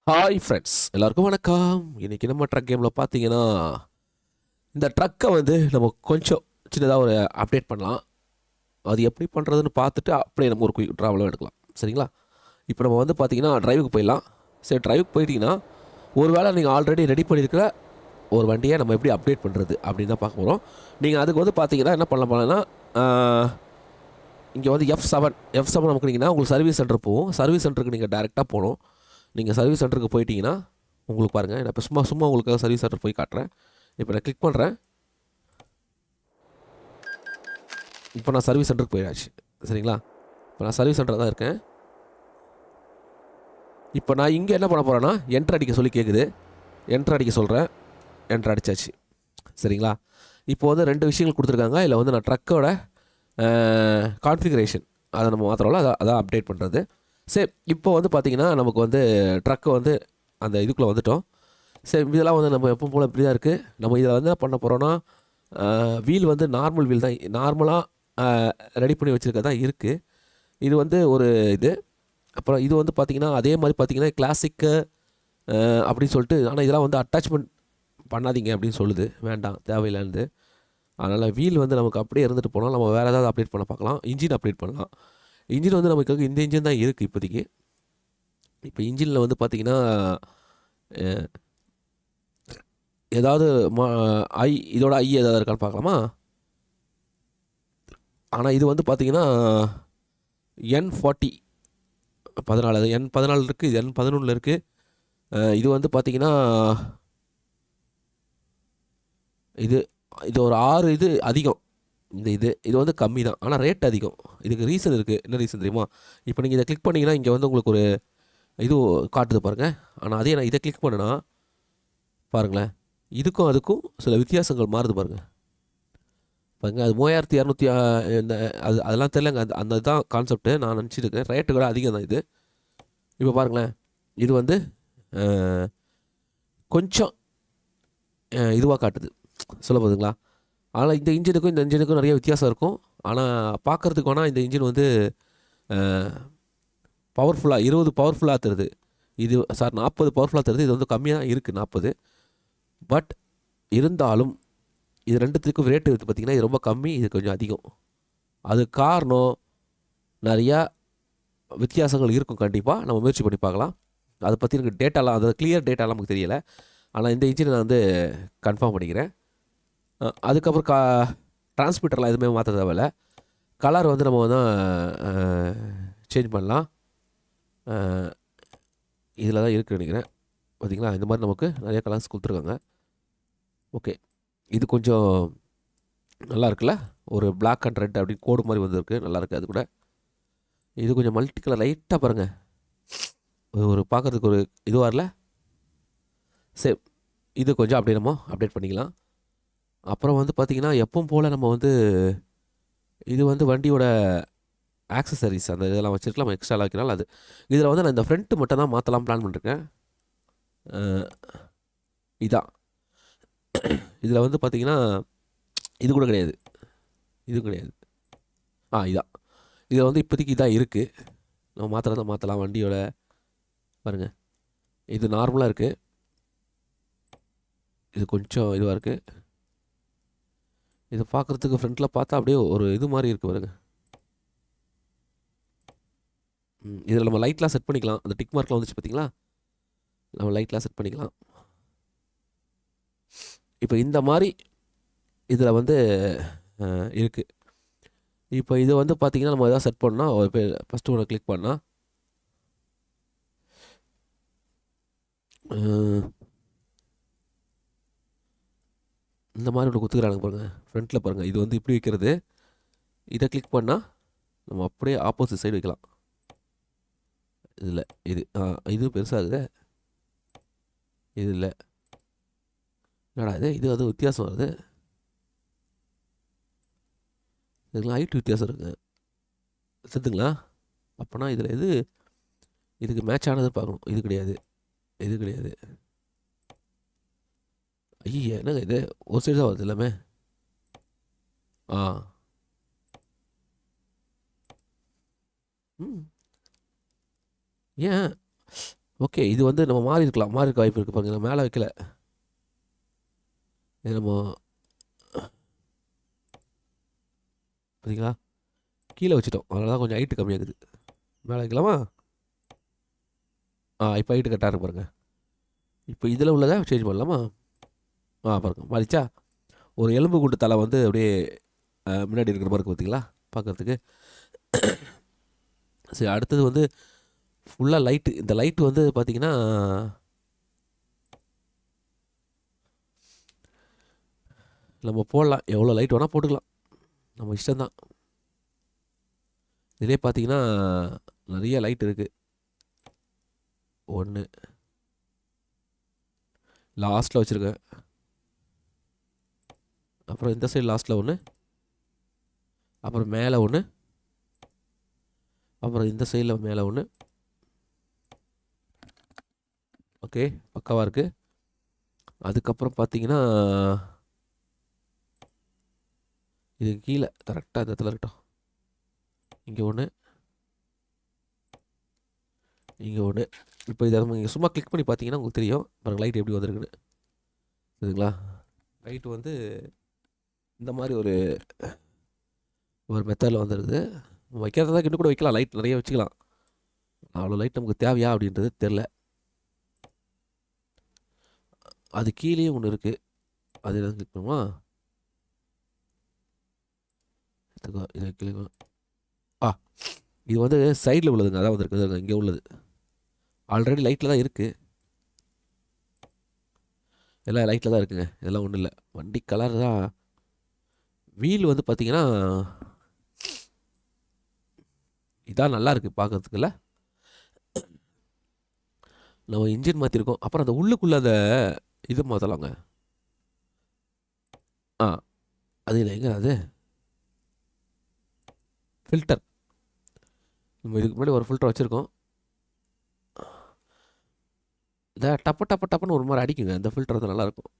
Hi friends, எல்லாருக்கும் வணக்கம். இன்றைக்கி நம்ம ட்ரக் கேமில் பார்த்தீங்கன்னா இந்த ட்ரக்கை வந்து நம்ம கொஞ்சம் சின்னதாக ஒரு அப்டேட் பண்ணலாம். அது எப்படி பண்ணுறதுன்னு பார்த்துட்டு அப்படியே நம்ம ஒரு குயிக் ட்ராவலும் எடுக்கலாம். சரிங்களா? இப்போ நம்ம வந்து பார்த்தீங்கன்னா டிரைவுக்கு போயிடலாம். சரி, டிரைவுக்கு போயிட்டீங்கன்னா ஒரு வேளை நீங்கள் ஆல்ரெடி ரெடி பண்ணியிருக்கிற ஒரு வண்டியை நம்ம எப்படி அப்டேட் பண்ணுறது அப்படின்னு தான் பார்க்க போகிறோம். நீங்கள் அதுக்கு வந்து பார்த்தீங்கன்னா என்ன பண்ண போகிறேன்னா, இங்கே வந்து எஃப் செவன் நமக்குனீங்கன்னா உங்களுக்கு சர்வீஸ் சென்டர் போகும். சர்வீஸ் சென்டருக்கு நீங்கள் டேரெக்டாக போகணும். நீங்கள் சர்வீஸ் சென்டருக்கு போயிட்டீங்கன்னா உங்களுக்கு பாருங்கள், நான் இப்போ சும்மா சும்மா உங்களுக்கு சர்வீஸ் சென்டர் போய் காட்டுறேன். இப்போ நான் கிளிக் பண்ணுறேன். இப்போ நான் சர்வீஸ் சென்டருக்கு போயாச்சு. சரிங்களா? இப்போ நான் சர்வீஸ் சென்டர் தான் இருக்கேன். இப்போ நான் இங்கே என்ன பண்ண போகிறேன்னா என்ட்ரு அடிக்க சொல்லி கேட்குது. என்ட்ரு அடிக்க சொல்கிறேன். என்ட்ரு அடித்தாச்சு. சரிங்களா? இப்போ வந்து ரெண்டு விஷயங்கள் கொடுத்துருக்காங்க. இல்லை வந்து நான் ட்ரக்கோட கான்ஃபிகரேஷன் அதை நம்ம மாத்திரம்ல அதான் அப்டேட் பண்ணுறது. சரி, இப்போ வந்து பார்த்திங்கன்னா நமக்கு வந்து ட்ரக்கை வந்து அந்த இதுக்குள்ளே வந்துட்டோம். சரி, இதெல்லாம் வந்து நம்ம எப்பவும் போல் இப்படி தான் இருக்குது. நம்ம இதில் வந்து என்ன பண்ண போகிறோன்னா, வீல் வந்து நார்மல் வீல் தான், நார்மலாக ரெடி பண்ணி வச்சுருக்க தான் இருக்குது. இது வந்து ஒரு இது. அப்புறம் இது வந்து பார்த்திங்கன்னா அதே மாதிரி பார்த்திங்கன்னா கிளாசிக்கு அப்படின்னு சொல்லிட்டு, ஆனால் இதெல்லாம் வந்து அட்டாச்மெண்ட் பண்ணாதீங்க அப்படின்னு சொல்லுது. வேண்டாம், தேவையில்லைன்னு. அதனால் வீல் வந்து நமக்கு அப்படியே இருந்துட்டு போனால் நம்ம வேறு ஏதாவது அப்டேட் பண்ண பார்க்கலாம். இன்ஜின் அப்டேட் பண்ணலாம். இன்ஜின் வந்து நமக்கு இந்த இன்ஜின் தான் இருக்குது இப்போதைக்கு. இப்போ இன்ஜினில் வந்து பார்த்திங்கன்னா ஏதாவது இதோட ஏதாவது இருக்கான்னு பார்க்கலாமா? ஆனால் இது வந்து பார்த்திங்கன்னா N40 14, அது N14 இருக்குது, இது N11 இருக்குது. இது வந்து பார்த்திங்கன்னா இது இது ஒரு 6 இது அதிகம். இது வந்து கம்மி தான், ஆனால் ரேட் அதிகம். இதுக்கு ரீசன் இருக்குது. என்ன ரீசன் தெரியுமா? இப்போ நீங்கள் இதை கிளிக் பண்ணிங்கன்னா இங்கே வந்து உங்களுக்கு ஒரு இது காட்டுது பாருங்கள். ஆனால் அதே நான் இதை கிளிக் பண்ணேன்னா பாருங்களேன், இதுக்கும் அதுக்கும் சில வித்தியாசங்கள் மாறுது பாருங்கள். பாருங்க, அது 3200 இந்த அதெல்லாம் தெரிலங்க. அந்த இதுதான் கான்செப்ட்டு. நான் நினச்சிட்டு இருக்கேன் ரேட்டு கூட அதிகம் தான் இது. இப்போ பாருங்களேன், இது வந்து கொஞ்சம் இதுவாக காட்டுது. சொல்ல போதுங்களா? ஆனால் இந்த இன்ஜினுக்கும் நிறைய வித்தியாசம் இருக்கும். ஆனால் பார்க்குறதுக்கு வேணால் இந்த இன்ஜின் வந்து பவர்ஃபுல்லாக 20 பவர்ஃபுல்லாக தருது. இது 40 பவர்ஃபுல்லாக தருது. இது வந்து கம்மியாக தான் இருக்குது, 40. பட் இருந்தாலும் இது ரெண்டுத்துக்கும் ரேட்டு வந்து பார்த்திங்கன்னா இது ரொம்ப கம்மி, இது கொஞ்சம் அதிகம். அது காரணம் நிறையா வித்தியாசங்கள் இருக்கும். கண்டிப்பாக நம்ம முயற்சி பண்ணி பார்க்கலாம். அதை பற்றி எனக்கு டேட்டாலாம், அதாவது கிளியர் டேட்டாலாம் நமக்கு தெரியலை. ஆனால் இந்த இன்ஜினை நான் வந்து கன்ஃபார்ம் பண்ணிக்கிறேன். அதுக்கப்புறம் டிரான்ஸ்மிட்டர்லாம் எதுவுமே மாற்ற தேவையில்லை. கலர் வந்து நம்ம வந்து சேஞ்ச் பண்ணலாம். இதில் தான் இருக்குன்னு நினைக்கிறேன். பார்த்திங்களா, இந்த மாதிரி நமக்கு நிறைய கலர்ஸ் கொடுத்துருக்காங்க. ஓகே, இது கொஞ்சம் நல்லா இருக்குல்ல? ஒரு பிளாக் அண்ட் ரெட் அப்படின்னு கோடு மாதிரி வந்துருக்கு. நல்லாயிருக்கு. அது கூட இது கொஞ்சம் மல்டி கலர் லைட்டாக பாருங்கள், ஒரு பார்க்குறதுக்கு ஒரு இதுவாக இல்லை? சரி, இது கொஞ்சம் அப்படியே நம்ம அப்டேட் பண்ணிக்கலாம். அப்புறம் வந்து பார்த்திங்கன்னா எப்பவும் போல் நம்ம வந்து இது வந்து வண்டியோட ஆக்சசரிஸ் அந்த இதெல்லாம் வச்சுருக்கலாம். நம்ம எக்ஸ்ட்ரா வைக்கலாம். அது இதில் வந்து நான் இந்த ஃப்ரண்ட்டு மட்டும் தான் மாற்றலாம் பிளான் பண்ணிருக்கேன். இதான் இதில் வந்து பார்த்திங்கன்னா இது கூட கிடையாது, இது கிடையாது. இதான் இதில் வந்து இப்போதைக்கு இதான் இருக்குது. நம்ம மாற்றலாம் மாற்றலாம் வண்டியோட. பாருங்கள், இது நார்மலாக இருக்குது. இது கொஞ்சம் இதுவாக இருக்குது. இது பார்க்குறதுக்கு ஃப்ரண்ட்டில் பார்த்தா அப்படியே ஒரு இது மாதிரி இருக்குது பாருங்கள். இதில் நம்ம லைட்லாம் செட் பண்ணிக்கலாம். அந்த டிக் மார்க்லாம் வந்துச்சு பார்த்தீங்களா? நம்ம லைட்லாம் செட் பண்ணிக்கலாம். இப்போ இந்த மாதிரி இதில் வந்து இருக்குது. இப்போ இது வந்து பார்த்திங்கன்னா நம்ம எதாவது செட் பண்ணால் ஒரு பேர் ஃபஸ்ட்டு ஒன்று கிளிக் பண்ணால் இந்த மாதிரி ஒன்று குத்துக்கிறாங்க பாருங்கள். ஃப்ரண்ட்டில் பாருங்கள், இது வந்து இப்படி வைக்கிறது. இதை கிளிக் பண்ணால் நம்ம அப்படியே ஆப்போசிட் சைடு வைக்கலாம். இதில் இது பெருசாகுது. இது இல்லை, என்னடா இது அது வித்தியாசம் வருது. இதுக்கெலாம் ஹைட் வித்தியாசம் இருக்குது. தெரிஞ்சுங்களா? அப்போனா இதில் இதுக்கு மேட்ச் ஆனது பார்க்கணும். இது கிடையாது, இது கிடையாது. ஐயா, என்னங்க இது ஒரு சைடு தான் வருது எல்லாமே. ஏன் ஓகே, இது வந்து நம்ம மாறி இருக்கலாம், மாறி இருக்க வாய்ப்பு இருக்குது பாருங்க. நான் மேலே வைக்கல, இது நம்ம பார்த்தீங்களா கீழே வச்சுட்டோம், அதனால தான் கொஞ்சம் ஹைட்டு கம்மியாகுது. மேலே வைக்கலாமா? இப்போ ஹைட்டு கரெக்டாக இருக்கு பாருங்க. இப்போ இதில் உள்ளதை சேஞ்ச் பண்ணலாமா? பாருங்க மாறிச்சா. ஒரு எலும்பு கூட்டு தலை வந்து அப்படியே முன்னாடி இருக்கிற மாதிரி இருக்குது பார்த்தீங்களா பார்க்குறதுக்கு. சரி, அடுத்தது வந்து ஃபுல்லாக லைட்டு. இந்த லைட்டு வந்து பார்த்தீங்கன்னா நம்ம போடலாம், எவ்வளோ லைட் வேணால் போட்டுக்கலாம், நம்ம இஷ்டம்தான். இதிலே பார்த்தீங்கன்னா நிறைய லைட் இருக்குது. ஒன்று லாஸ்ட்டில் வச்சுருக்கேன், அப்புறம் இந்த சைடு லாஸ்ட்டில் ஒன்று, அப்புறம் மேலே ஒன்று, அப்புறம் இந்த சைடில் மேலே ஒன்று. ஓகே, பக்காவாக இருக்குது. அதுக்கப்புறம் பார்த்தீங்கன்னா இது கீழே கரெக்டாக இந்த இடத்துல இருக்கட்டும். இங்கே ஒன்று, இங்கே ஒன்று. இப்போ இதை நம்ம இங்கே சும்மா கிளிக் பண்ணி பார்த்தீங்கன்னா உங்களுக்கு தெரியும் பாருங்கள் லைட் எப்படி வந்திருக்குன்னு. சரிங்களா? லைட் வந்து இந்த மாதிரி ஒரு மெத்தடில் வந்துருக்குது. வைக்கிறதா இன்னும் கூட வைக்கலாம், லைட் நிறைய வச்சுக்கலாம். அவ்வளோ லைட் நமக்கு தேவையா அப்படின்றது தெரில. அது கீழேயும் ஒன்று இருக்குது, அது என்ன கிளிக் பண்ணுமா? இதை கிளிக் இது வந்து சைடில் உள்ளதுங்க, அதான் வந்துருக்கு இங்கே உள்ளது. ஆல்ரெடி லைட்டில் தான் இருக்குது, எல்லாம் லைட்டில் தான் இருக்குங்க, இதெல்லாம் ஒன்றும் இல்லை. வண்டி கலர் தான். வீல் வந்து பார்த்தீங்கன்னா இதான் நல்லா இருக்குது பார்க்குறதுக்குல்ல. நம்ம இன்ஜின் மாற்றிருக்கோம், அப்புறம் அந்த உள்ளுக்குள்ளே அந்த இது மாற்றலாங்க. அது இல்லை, எங்கே அது ஃபில்டர். நம்ம இதுக்கு முன்னாடி ஒரு ஃபில்டர் வச்சுருக்கோம், இந்த டப்புன்னு ஒரு மாதிரி அடிக்குங்க. அந்த ஃபில்டர் வந்து நல்லாயிருக்கும்.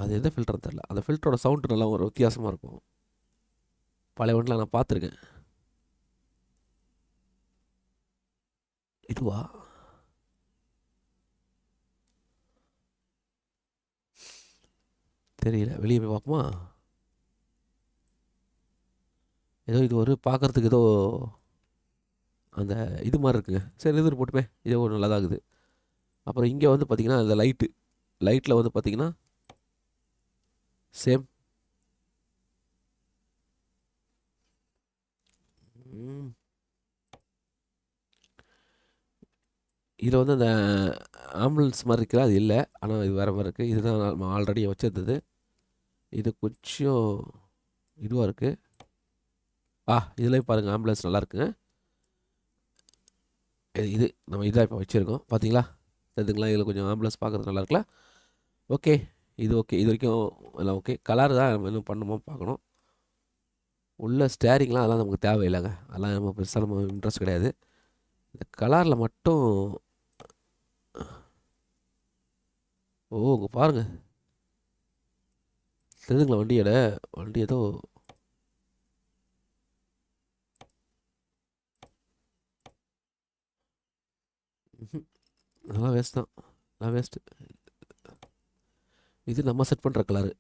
அது எந்த ஃபில்டர்னு தெரில, அந்த ஃபில்டரோட சவுண்டு நல்லா ஒரு வித்தியாசமாக இருக்கும். பழைய வண்டியில் நான் பார்த்துருக்கேன். இதுவா? தெரியல, வெளியே போய் பார்ப்போமா? ஏதோ இது ஒரு பார்க்குறதுக்கு ஏதோ அந்த இது மாதிரி இருக்குங்க. சரி, இது போட்டுமே, இதே ஒரு நல்லா தான் இருக்குது. அப்புறம் இங்கே வந்து பார்த்திங்கன்னா இந்த லைட்டில் வந்து பார்த்திங்கன்னா சேம். இதில் வந்து அந்த ஆம்புலன்ஸ் மாதிரி இருக்கிற அது இல்லை, ஆனால் இது வேறு மாதிரி இருக்குது. இதுதான் நம்ம ஆல்ரெடி வச்சுருந்தது. இது கொஞ்சம் இதுவாக இருக்குது. இதில் பாருங்கள் ஆம்புலன்ஸ் நல்லா இருக்குங்க. இது நம்ம இதாக இப்போ வச்சுருக்கோம் பார்த்தீங்களா, தெரிஞ்சுங்களா? இதில் கொஞ்சம் ஆம்புலன்ஸ் பார்க்குறது நல்லா இருக்குல்ல. ஓகே, இது ஓகே, இது வரைக்கும் எல்லாம் ஓகே. கலர் தான் நம்ம இன்னும் பண்ணுமோ பார்க்கணும். உள்ள ஸ்டேரிங்லாம் அதெல்லாம் நமக்கு தேவையில்லைங்க, அதெல்லாம் நம்ம பெருசாக நம்ம இன்ட்ரெஸ்ட் கிடையாது. இந்த கலரில் மட்டும் இங்கே பாருங்கள், தெரிஞ்சுங்களா? வண்டி ஏதோ அதெல்லாம் வேஸ்ட் தான், நான் வேஸ்ட்டு. இது நம்ம செட் பண்ணுற கலரு.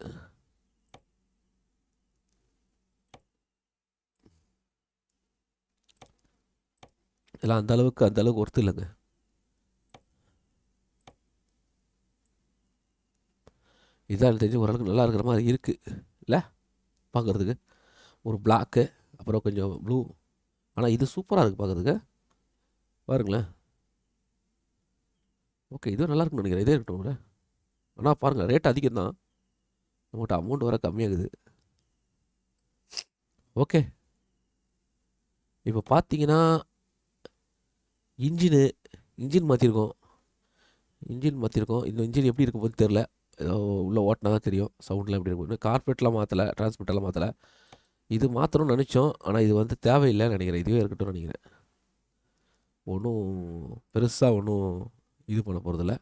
இதெல்லாம் அந்த அளவுக்கு ஒர்த்து இல்லைங்க. இதான் எனக்கு தெரிஞ்சு ஓரளவுக்கு நல்லா இருக்கிற மாதிரி இருக்குது இல்லை பார்க்குறதுக்கு. ஒரு பிளாக்கு, அப்புறம் கொஞ்சம் ப்ளூ. ஆனால் இது சூப்பராக இருக்குது பார்க்குறதுக்கு, பாருங்களேன். ஓகே, இதுவும் நல்லா இருக்குன்னு நினைக்கிறேன், இதே இருக்கட்டும். ஆனால் பாருங்கள், ரேட் அதிகம் தான், நம்மகிட்ட அமௌண்ட் வர கம்மியாகுது. ஓகே, இப்போ பார்த்தீங்கன்னா இன்ஜின் மாற்றிருக்கோம். இந்த இன்ஜின் எப்படி இருக்கும் போது தெரில, ஏதோ உள்ளே ஓட்டினா தான் தெரியும் சவுண்ட்லாம் எப்படி இருக்கும். கார்பரேட்லாம் மாற்றலை, டிரான்ஸ்மிட்டர்லாம் மாற்றலை. இது மாற்றணும்னு நினச்சோம், ஆனால் இது வந்து தேவையில்லைன்னு நினைக்கிறேன், இதுவே இருக்கட்டும்னு நினைக்கிறேன். ஒன்றும் பெருசாக ஒன்றும் இது பண்ண போகிறதில்ல.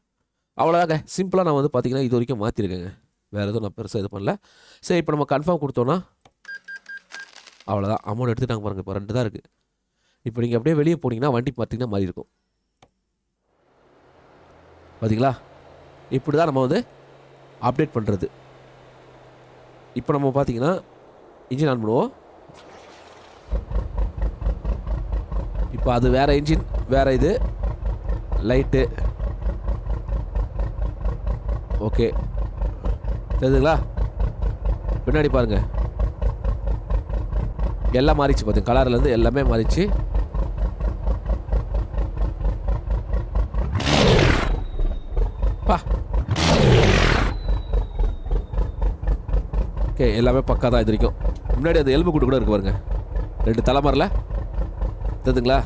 அவ்வளோதாங்க, சிம்பிளாக நான் வந்து பார்த்திங்கன்னா இது வரைக்கும் மாற்றிருக்கேங்க, வேறு எதுவும் நான் பெருசாக இது பண்ணல. சரி, இப்போ நம்ம கன்ஃபார்ம் கொடுத்தோன்னா அவ்வளோதான், அமௌண்ட் எடுத்துட்டாங்க பாருங்கள். இப்போ 2 தான் இருக்குது. இப்போ நீங்கள் அப்படியே வெளியே போனீங்கன்னா வண்டி பார்த்திங்கன்னா மாறி இருக்கும். பார்த்தீங்களா? இப்படி தான் நம்ம வந்து அப்டேட் பண்ணுறது. இப்போ நம்ம பார்த்தீங்கன்னா இன்ஜின் ஆன் பண்ணுவோம். இப்போ அது வேறு இன்ஜின், வேறு இது லைட்டு. ஓகே, தெரியுதுங்களா? பின்னாடி பாருங்கள், எல்லாம் மாறிச்சு. பார்த்துங்க, கலர்லேருந்து எல்லாமே மாறிச்சு. பா ஓகே, எல்லாமே பக்கா தான். இது வரைக்கும் முன்னாடி அந்த எலும்பு கூட்டு கூட இருக்கு பாருங்க, 2 தலைமறையில் தெரியுதுங்களா?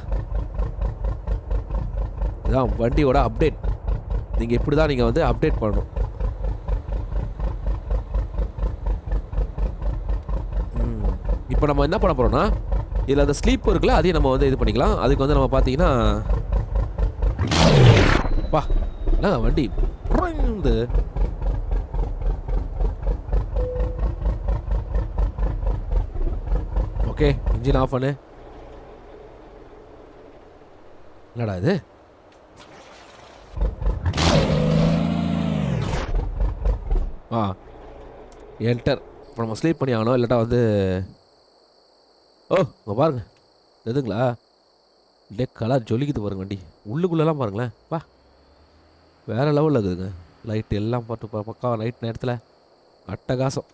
இதுதான் வண்டியோட அப்டேட். நீங்கள் இப்படி தான் நீங்கள் வந்து அப்டேட் பண்ணணும். இப்போ நம்ம என்ன பண்ண போகிறோம்னா, இதில் அந்த ஸ்லீப் இருக்குல்ல, அதையும் நம்ம வந்து இது பண்ணிக்கலாம். அதுக்கு வந்து நம்ம பார்த்தீங்கன்னா பா என்ன வண்டி இந்த ஓகே, இன்ஜின் ஆஃப் பண்ணு. என்னடா இது? என்டர். இப்போ நம்ம ஸ்லீப் பண்ணி ஆகணும், இல்லாட்டா வந்து இங்கே பாருங்க, எதுங்களா? இல்லையே கலர் ஜொலிக்குது பாருங்க வண்டி. உள்ளுக்குள்ளெல்லாம் பாருங்களேன், பா வேறு லெவலில் இருக்குதுங்க. லைட் எல்லாம் போட்டு பக்கா நைட் நேரத்தில் அட்டகாசம்.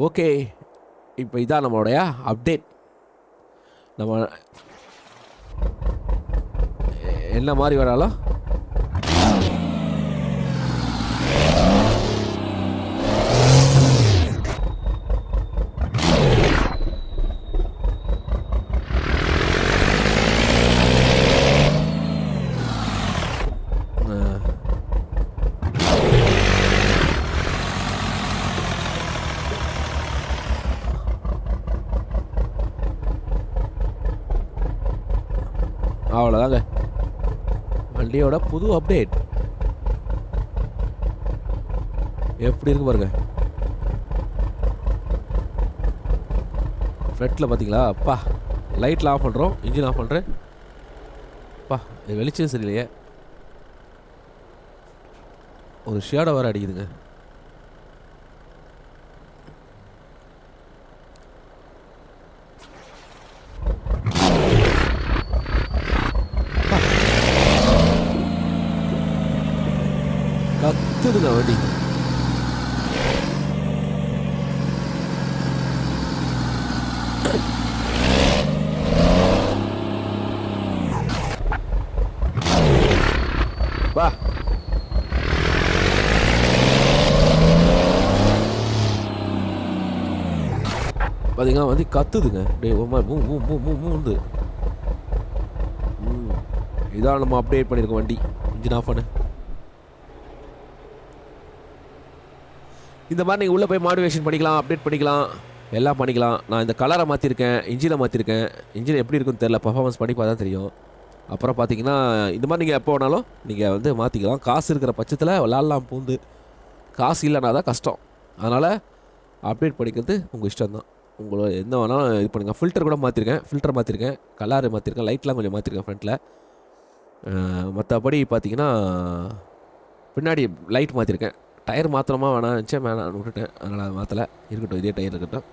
ஓகே, இப்போ இதான் நம்மளுடைய அப்டேட். நம்ம என்ன மாதிரி வேணாலும் அவ்வளோதாங்க வண்டியோட புது அப்டேட். எப்படி இருக்கு பாருங்க. ஃப்ரண்ட்டில் பார்த்தீங்களா? அப்பா லைட்டில் ஆஃப் பண்ணுறோம், இன்ஜின் ஆஃப் பண்ணுறேன். அப்பா இது வெளிச்சம் சரியில்லையே, ஒரு ஷேடோ வேறு அடிக்குதுங்க. கத்துதுங்க வண்டி. வா பார்த்தீங்கன்னா வந்து கத்துதுங்க. அப்படியே மூந்து. இதான் நம்ம அப்டேட் பண்ணியிருக்கோம் வண்டி. இன்ஜின் ஆஃப் பண்ணு. இந்த மாதிரி நீங்கள் உள்ளே போய் மாடிஃபிகேஷன் பண்ணிக்கலாம், அப்டேட் பண்ணிக்கலாம், எல்லாம் பண்ணிக்கலாம். நான் இந்த கலரை மாற்றிருக்கேன், இன்ஜினை மாற்றிருக்கேன். இன்ஜின் எப்படி இருக்குன்னு தெரில, பர்ஃபார்மன்ஸ் பண்ணி பார்த்தா தெரியும். அப்புறம் பார்த்தீங்கன்னா இந்த மாதிரி நீங்கள் எப்போ வேணாலும் நீங்கள் வந்து மாற்றிக்கலாம். காசு இருக்கிற பட்சத்தில் விளாட்லாம் பூந்து, காசு இல்லைனா தான் கஷ்டம். அதனால் அப்டேட் பண்ணிக்கிறது உங்கள் இஷ்டம் தான். உங்களை என்ன வேணாலும் இது பண்ணுங்கள். ஃபில்டர் கூட மாற்றிருக்கேன், ஃபில்டர் மாற்றிருக்கேன், கலர் மாற்றிருக்கேன், லைட்லாம் கொஞ்சம் மாற்றிருக்கேன் ஃப்ரண்ட்டில். மற்றபடி பார்த்தீங்கன்னா பின்னாடி லைட் மாற்றிருக்கேன். டயர் மாத்திரமா வேணாம் நினச்சேன், வேணாம் விட்டுட்டேன். அதனால் அது மாற்றலை, இருக்கட்டும், இதே டயர் இருக்கட்டும்.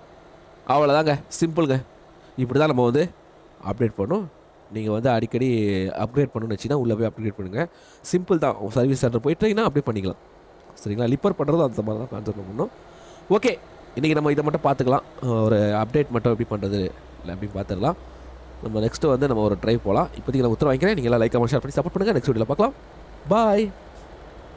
அவ்வளோதாங்க, சிம்பிளுங்க. இப்படி தான் நம்ம வந்து அப்டேட் பண்ணணும். நீங்கள் வந்து அடிக்கடி அப்கிரேட் பண்ணணும்னு வச்சிங்கன்னா உள்ளே போய் அப்கிரேட் பண்ணுங்கள். சிம்பிள் தான். சர்வீஸ் சென்டர் போயிட்டீங்கன்னா அப்படி பண்ணிக்கலாம். சரிங்களா? லிப்பர் பண்ணுறது அந்த மாதிரி தான் கான்செப்ட் பண்ணணும். ஓகே, இன்றைக்கி நம்ம இதை மட்டும் பார்த்துக்கலாம். ஒரு அப்டேட் மட்டும் எப்படி பண்ணுறது இல்லை அப்படின்னு பார்த்துடலாம். நம்ம நெக்ஸ்ட்டு வந்து நம்ம ஒரு ட்ரைவ் போகலாம். இப்போதைக்கு நான் உத்தரவு வாங்கிக்கிறேன். நீங்கள் எல்லாம் லைக், கமெண்ட், ஷேர் பண்ணி சப்போர்ட் பண்ணுங்கள். நெக்ஸ்ட் வீடியோவில் பார்க்கலாம். பாய்.